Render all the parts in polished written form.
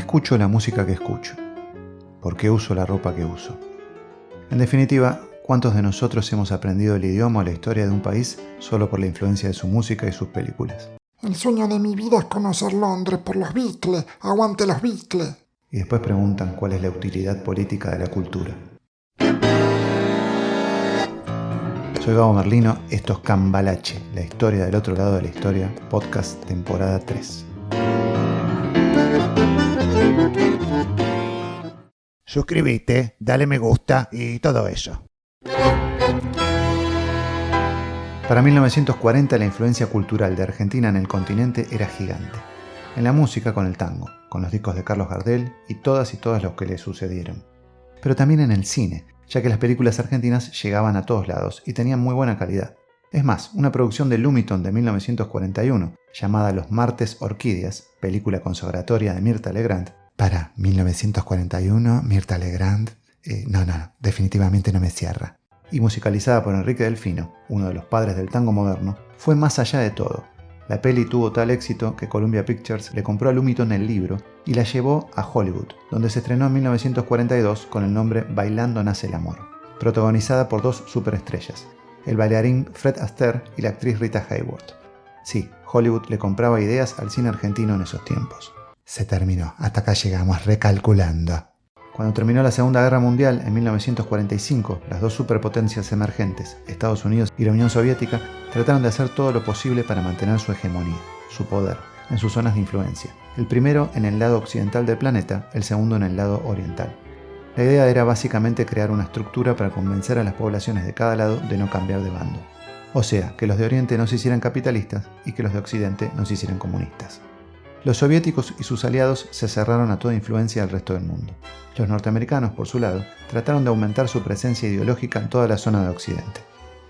escucho la música que escucho? ¿Por qué uso la ropa que uso? En definitiva, ¿cuántos de nosotros hemos aprendido el idioma o la historia de un país solo por la influencia de su música y sus películas? El sueño de mi vida es conocer Londres por los Beatles. ¡Aguante los Beatles! Y después preguntan cuál es la utilidad política de la cultura. Soy Gabo Merlino, esto es Cambalache, la historia del otro lado de la historia, podcast temporada 3. Suscríbete, dale me gusta y todo eso. Para 1940 la influencia cultural de Argentina en el continente era gigante. En la música con el tango, con los discos de Carlos Gardel y todos los que le sucedieron. Pero también en el cine, ya que las películas argentinas llegaban a todos lados y tenían muy buena calidad. Es más, una producción de Lumiton de 1941, llamada Los Martes Orquídeas, película consagratoria de Mirta Legrand. Para 1941, Mirta Legrand... No, definitivamente no me cierra. Y musicalizada por Enrique Delfino, uno de los padres del tango moderno, fue más allá de todo. La peli tuvo tal éxito que Columbia Pictures le compró a Lumiton el libro y la llevó a Hollywood, donde se estrenó en 1942 con el nombre Bailando nace el amor, protagonizada por dos superestrellas, el bailarín Fred Astaire y la actriz Rita Hayworth. Sí, Hollywood le compraba ideas al cine argentino en esos tiempos. Se terminó, hasta acá llegamos, recalculando. Cuando terminó la Segunda Guerra Mundial, en 1945, las dos superpotencias emergentes, Estados Unidos y la Unión Soviética, trataron de hacer todo lo posible para mantener su hegemonía, su poder, en sus zonas de influencia. El primero en el lado occidental del planeta, el segundo en el lado oriental. La idea era básicamente crear una estructura para convencer a las poblaciones de cada lado de no cambiar de bando. O sea, que los de Oriente no se hicieran capitalistas y que los de Occidente no se hicieran comunistas. Los soviéticos y sus aliados se cerraron a toda influencia del resto del mundo. Los norteamericanos, por su lado, trataron de aumentar su presencia ideológica en toda la zona de Occidente.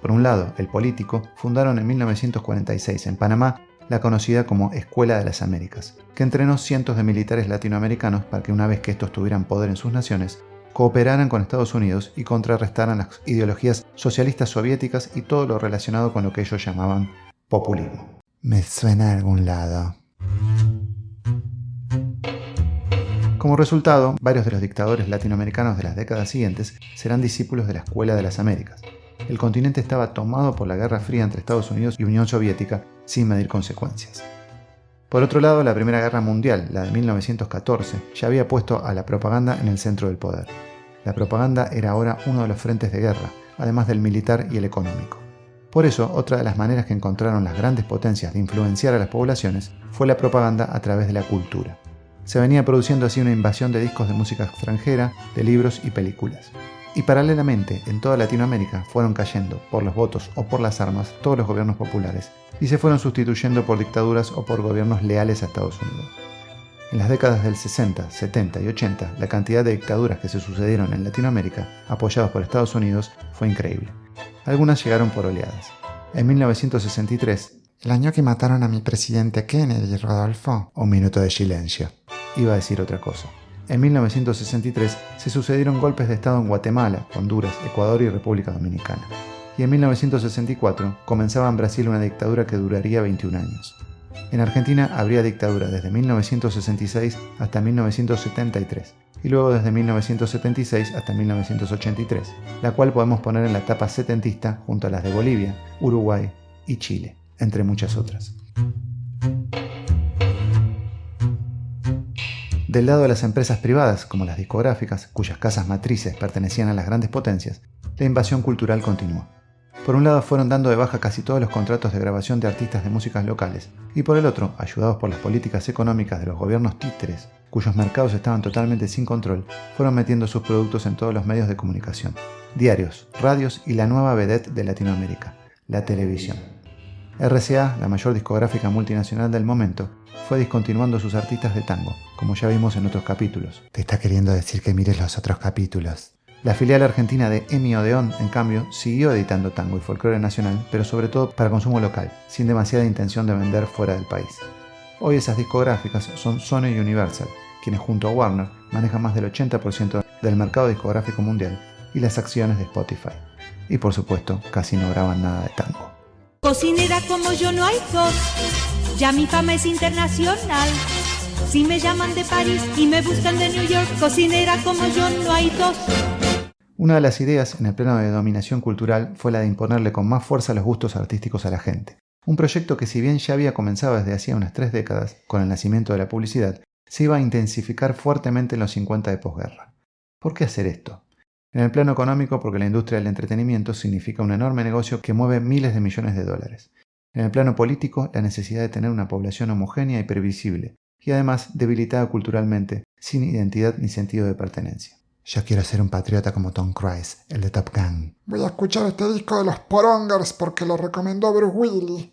Por un lado, el político, fundaron en 1946 en Panamá la conocida como Escuela de las Américas, que entrenó cientos de militares latinoamericanos para que una vez que estos tuvieran poder en sus naciones, cooperaran con Estados Unidos y contrarrestaran las ideologías socialistas soviéticas y todo lo relacionado con lo que ellos llamaban populismo. Me suena a algún lado. Como resultado, varios de los dictadores latinoamericanos de las décadas siguientes serán discípulos de la Escuela de las Américas. El continente estaba tomado por la Guerra Fría entre Estados Unidos y Unión Soviética sin medir consecuencias. Por otro lado, la Primera Guerra Mundial, la de 1914, ya había puesto a la propaganda en el centro del poder. La propaganda era ahora uno de los frentes de guerra, además del militar y el económico. Por eso, otra de las maneras que encontraron las grandes potencias de influenciar a las poblaciones fue la propaganda a través de la cultura. Se venía produciendo así una invasión de discos de música extranjera, de libros y películas. Y paralelamente, en toda Latinoamérica fueron cayendo, por los votos o por las armas, todos los gobiernos populares, y se fueron sustituyendo por dictaduras o por gobiernos leales a Estados Unidos. En las décadas del 60, 70 y 80, la cantidad de dictaduras que se sucedieron en Latinoamérica, apoyados por Estados Unidos, fue increíble. Algunas llegaron por oleadas. En 1963, el año que mataron a mi presidente Kennedy, Rodolfo. Un minuto de silencio. Iba a decir otra cosa. En 1963 se sucedieron golpes de Estado en Guatemala, Honduras, Ecuador y República Dominicana. Y en 1964 comenzaba en Brasil una dictadura que duraría 21 años. En Argentina habría dictadura desde 1966 hasta 1973 y luego desde 1976 hasta 1983, la cual podemos poner en la etapa setentista junto a las de Bolivia, Uruguay y Chile, entre muchas otras. Del lado de las empresas privadas, como las discográficas, cuyas casas matrices pertenecían a las grandes potencias, la invasión cultural continuó. Por un lado fueron dando de baja casi todos los contratos de grabación de artistas de músicas locales, y por el otro, ayudados por las políticas económicas de los gobiernos títeres, cuyos mercados estaban totalmente sin control, fueron metiendo sus productos en todos los medios de comunicación, diarios, radios y la nueva vedette de Latinoamérica, la televisión. RCA, la mayor discográfica multinacional del momento, fue discontinuando sus artistas de tango, como ya vimos en otros capítulos. Te está queriendo decir que mires los otros capítulos. La filial argentina de EMI Odeón, en cambio, siguió editando tango y folclore nacional, pero sobre todo para consumo local, sin demasiada intención de vender fuera del país. Hoy esas discográficas son Sony y Universal, quienes junto a Warner manejan más del 80% del mercado discográfico mundial y las acciones de Spotify. Y por supuesto, casi no graban nada de tango. Cocinera como yo no hay dos, ya mi fama es internacional. Si me llaman de París y me buscan de New York, cocinera como yo no hay dos. Una de las ideas en el plano de dominación cultural fue la de imponerle con más fuerza los gustos artísticos a la gente. Un proyecto que, si bien ya había comenzado desde hacía unas 3 décadas, con el nacimiento de la publicidad, se iba a intensificar fuertemente en los 50 de posguerra. ¿Por qué hacer esto? En el plano económico, porque la industria del entretenimiento significa un enorme negocio que mueve miles de millones de dólares. En el plano político, la necesidad de tener una población homogénea y previsible, y además debilitada culturalmente, sin identidad ni sentido de pertenencia. Yo quiero ser un patriota como Tom Cruise, el de Top Gun. Voy a escuchar este disco de los Porongers porque lo recomendó Bruce Willis.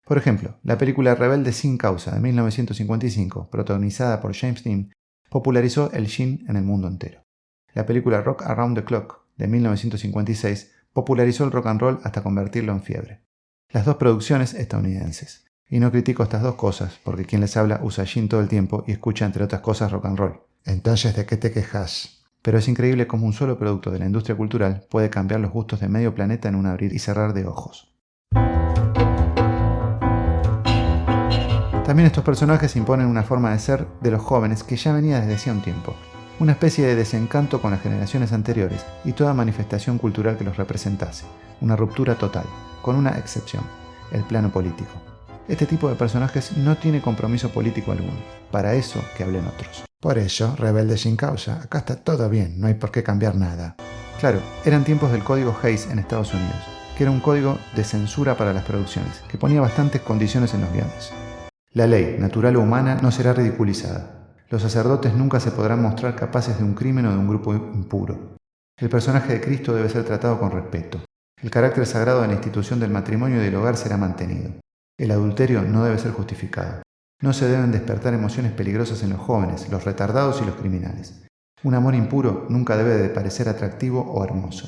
Por ejemplo, la película Rebelde sin causa de 1955, protagonizada por James Dean, popularizó el gin en el mundo entero. La película Rock Around the Clock de 1956 popularizó el rock and roll hasta convertirlo en fiebre. Las dos producciones estadounidenses. Y no critico estas dos cosas, porque quien les habla usa gin todo el tiempo y escucha entre otras cosas rock and roll. Entonces, ¿de qué te quejas? Pero es increíble cómo un solo producto de la industria cultural puede cambiar los gustos de medio planeta en un abrir y cerrar de ojos. También estos personajes imponen una forma de ser de los jóvenes que ya venía desde hacía un tiempo, una especie de desencanto con las generaciones anteriores y toda manifestación cultural que los representase, una ruptura total, con una excepción, el plano político. Este tipo de personajes no tiene compromiso político alguno, para eso que hablen otros. Por eso, rebelde sin causa, acá está todo bien, no hay por qué cambiar nada. Claro, eran tiempos del código Hays en Estados Unidos, que era un código de censura para las producciones, que ponía bastantes condiciones en los guiones. La ley, natural o humana, no será ridiculizada. Los sacerdotes nunca se podrán mostrar capaces de un crimen o de un grupo impuro. El personaje de Cristo debe ser tratado con respeto. El carácter sagrado de la institución del matrimonio y del hogar será mantenido. El adulterio no debe ser justificado. No se deben despertar emociones peligrosas en los jóvenes, los retardados y los criminales. Un amor impuro nunca debe de parecer atractivo o hermoso.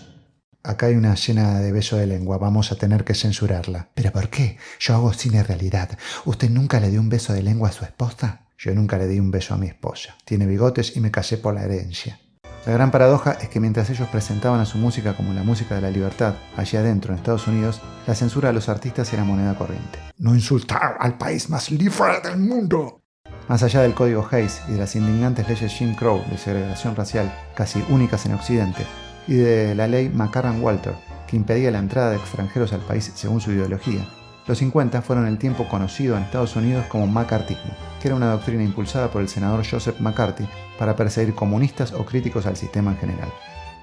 Acá hay una escena de beso de lengua, vamos a tener que censurarla. ¿Pero por qué? Yo hago cine realidad. ¿Usted nunca le dio un beso de lengua a su esposa? Yo nunca le di un beso a mi esposa. Tiene bigotes y me casé por la herencia. La gran paradoja es que mientras ellos presentaban a su música como la música de la libertad, allí adentro en Estados Unidos, la censura a los artistas era moneda corriente. No insultar al país más libre del mundo. Más allá del código Hays y de las indignantes leyes Jim Crow de segregación racial, casi únicas en Occidente, y de la ley McCarran-Walter, que impedía la entrada de extranjeros al país según su ideología, los 50 fueron el tiempo conocido en Estados Unidos como McCarthyismo, que era una doctrina impulsada por el senador Joseph McCarthy para perseguir comunistas o críticos al sistema en general.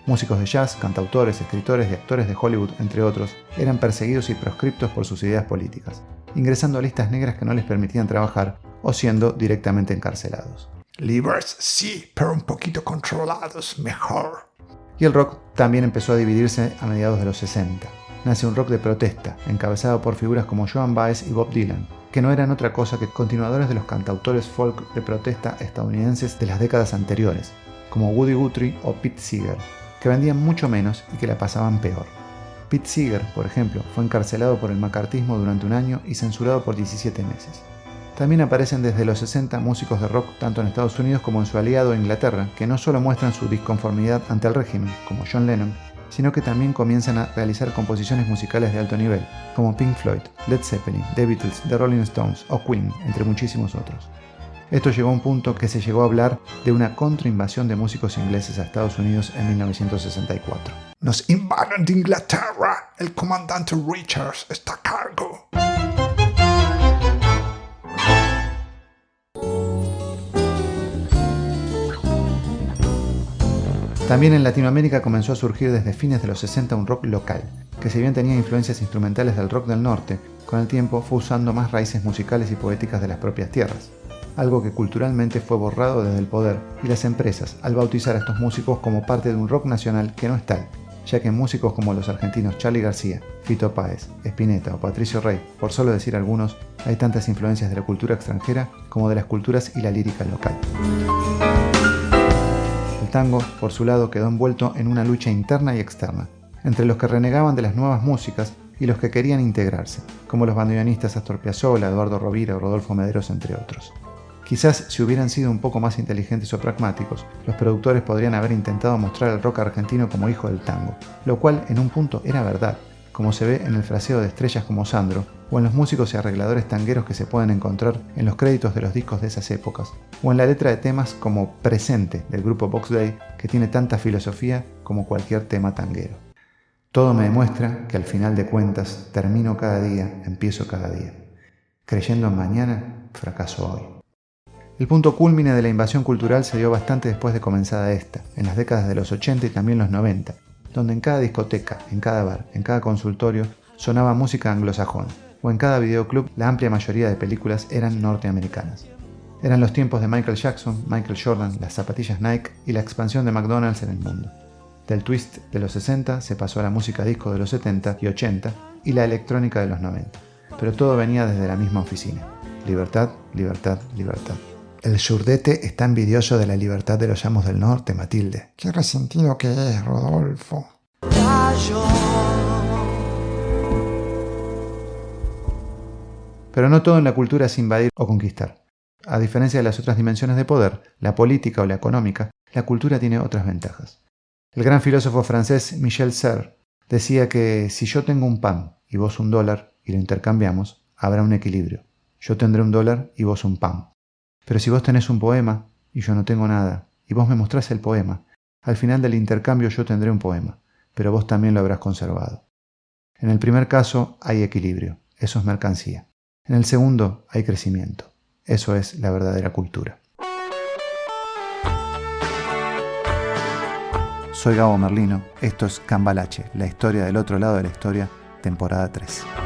Músicos de jazz, cantautores, escritores y actores de Hollywood, entre otros, eran perseguidos y proscriptos por sus ideas políticas, ingresando a listas negras que no les permitían trabajar o siendo directamente encarcelados. Libres sí, pero un poquito controlados mejor. Y el rock también empezó a dividirse a mediados de los 60. Nace un rock de protesta, encabezado por figuras como Joan Baez y Bob Dylan, que no eran otra cosa que continuadores de los cantautores folk de protesta estadounidenses de las décadas anteriores, como Woody Guthrie o Pete Seeger, que vendían mucho menos y que la pasaban peor. Pete Seeger, por ejemplo, fue encarcelado por el macartismo durante un año y censurado por 17 meses. También aparecen desde los 60 músicos de rock tanto en Estados Unidos como en su aliado Inglaterra, que no solo muestran su disconformidad ante el régimen, como John Lennon, sino que también comienzan a realizar composiciones musicales de alto nivel, como Pink Floyd, Led Zeppelin, The Beatles, The Rolling Stones o Queen, entre muchísimos otros. Esto llegó a un punto que se llegó a hablar de una contrainvasión de músicos ingleses a Estados Unidos en 1964. Nos invaden de Inglaterra, el comandante Richards está a cargo. También en Latinoamérica comenzó a surgir desde fines de los 60 un rock local, que si bien tenía influencias instrumentales del rock del norte, con el tiempo fue usando más raíces musicales y poéticas de las propias tierras, algo que culturalmente fue borrado desde el poder y las empresas al bautizar a estos músicos como parte de un rock nacional que no es tal, ya que en músicos como los argentinos Charly García, Fito Páez, Spinetta o Patricio Rey, por solo decir algunos, hay tantas influencias de la cultura extranjera como de las culturas y la lírica local. El tango, por su lado, quedó envuelto en una lucha interna y externa, entre los que renegaban de las nuevas músicas y los que querían integrarse, como los bandoneonistas Astor Piazzolla, Eduardo Rovira o Rodolfo Mederos, entre otros. Quizás si hubieran sido un poco más inteligentes o pragmáticos, los productores podrían haber intentado mostrar al rock argentino como hijo del tango, lo cual en un punto era verdad, como se ve en el fraseo de estrellas como Sandro, o en los músicos y arregladores tangueros que se pueden encontrar en los créditos de los discos de esas épocas, o en la letra de temas como Presente del grupo Box Day, que tiene tanta filosofía como cualquier tema tanguero. Todo me demuestra que al final de cuentas termino cada día, empiezo cada día. Creyendo en mañana, fracaso hoy. El punto cúlmine de la invasión cultural se dio bastante después de comenzada esta, en las décadas de los 80 y también los 90, donde en cada discoteca, en cada bar, en cada consultorio sonaba música anglosajona, o en cada videoclub la amplia mayoría de películas eran norteamericanas. Eran los tiempos de Michael Jackson, Michael Jordan, las zapatillas Nike y la expansión de McDonald's en el mundo. Del twist de los 60 se pasó a la música disco de los 70 y 80 y la electrónica de los 90, pero todo venía desde la misma oficina. Libertad, libertad, libertad. El surdete está envidioso de la libertad de los amos del norte, Matilde. Qué resentido que es, Rodolfo. Pero no todo en la cultura es invadir o conquistar. A diferencia de las otras dimensiones de poder, la política o la económica, la cultura tiene otras ventajas. El gran filósofo francés Michel Serres decía que si yo tengo un pan y vos un dólar y lo intercambiamos, habrá un equilibrio. Yo tendré un dólar y vos un pan. Pero si vos tenés un poema y yo no tengo nada, y vos me mostrás el poema, al final del intercambio yo tendré un poema, pero vos también lo habrás conservado. En el primer caso hay equilibrio, eso es mercancía. En el segundo hay crecimiento, eso es la verdadera cultura. Soy Gabo Merlino, esto es Cambalache, la historia del otro lado de la historia, temporada 3.